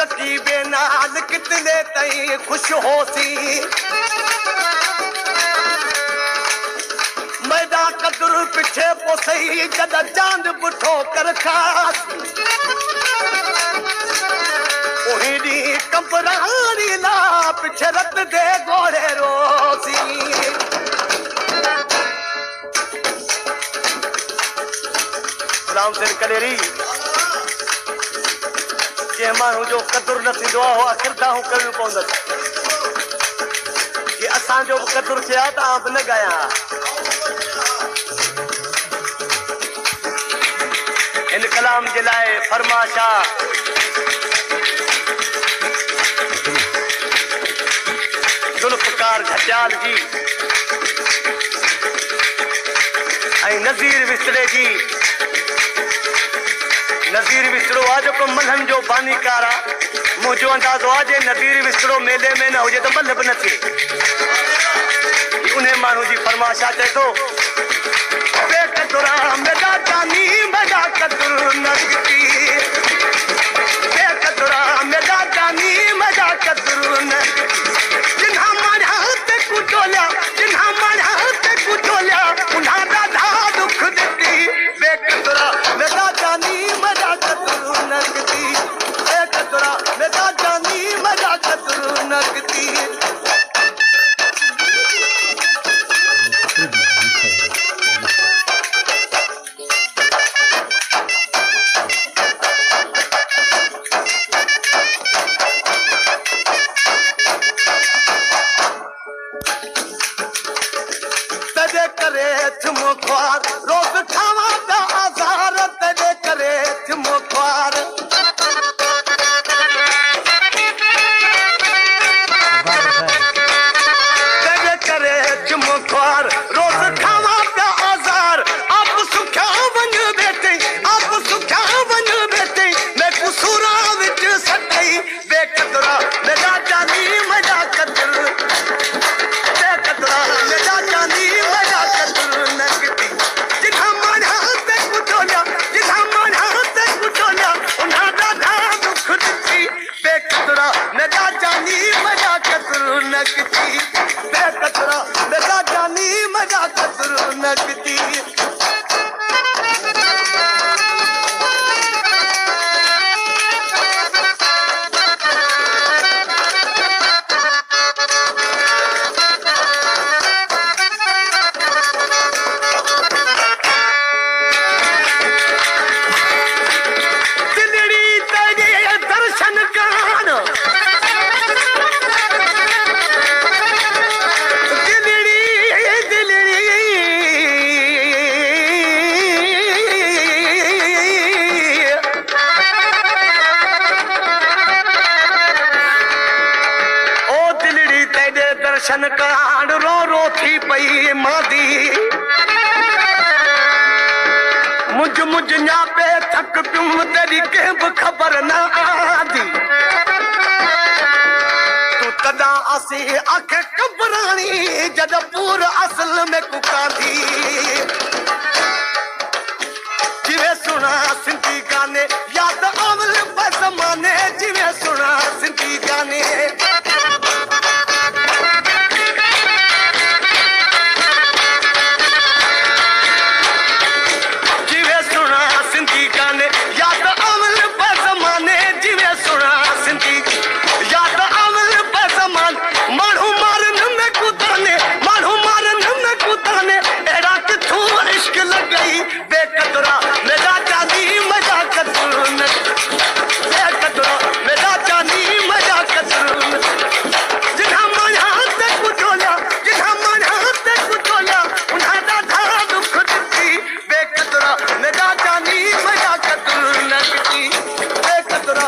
रकीबे नाल कितने तई खुश होसी मैदा कदुर पिछे पोसई जद चांद बुठो कर खास ओहिड़ी कंबरानी ला पिछे रत दे घोड़े रोसी राम सिंह कलेरी के मानू जो कदुर न थींदो आहे हो आखिरदा हूं करिणो पवंदसि कि असांजो बि कदुर थिया त आउं बि न ॻायां इन कलाम जे लाइ फरमाशा जुल्फकार घटियाल जी ऐं नज़ीर विसरे जी नज़ीर विसरो आहे जेको मल्हनि जो बानीकार आहे मुंहिंजो अंदाज़ो आहे जे नज़ीर विसरो मेले में न हुजे त मल्ह बि न थिए उन माण्हू जी फरमाशा चए थो बेकदुरा मेरा जानी मेरा कदुर नगती बेकदुरा मेरा जानी मेरा कदुर नगती जिन्हा मारा ते कुटोलिया जिन्हा मारा ते कुटोलिया उन्हा दा दुख देती बेकदुरा मेरा जानी मेरा कदुर नगती बेकदुरा मेरा जानी मेरा कदुर नगती रोज खावा दा आज़ार तेरे करे थिमो ख्वार तेरे करे थिमो ख्वार रोज खावा दा आज़ार आप सुख्या वन बेटे आप सुख्या वन बेटे मैं कुसूरा विच सटई बेकदरा मेरा जानी मेरा कदर बेकदरा मेरा जानी मेरा कदर नगती जिन्हा मारा ते कुटोलिया जिन्हा मारा ते कुटोलिया उन्हा दा दुख दिती बेकदरा मेरा जानी मेरा कदर नगती बेकदरा मेरा जानी मेरा कदर नगती दर्शन कांड रो रो थी पई मादी मुझ मुझ न्यापे थक पियुम तेरी के भी खबर न आदी तू तदा असी आखे कबरानी जद पूर असल में कुकादी जिवे सुना सिंधी गाने याद अवल बजमाने जिवे सुना सिंधी गाने बेकदरा मेरा जानी मजा कदर बेकदरा मेरा जानी मजा कदर जिन्हा मारा ते कुटोलिया जिन्हा मारा ते कुटोलिया उन्हा दा दुख दिती बेकदरा मेरा जानी मजा कदर नगती बेकदरा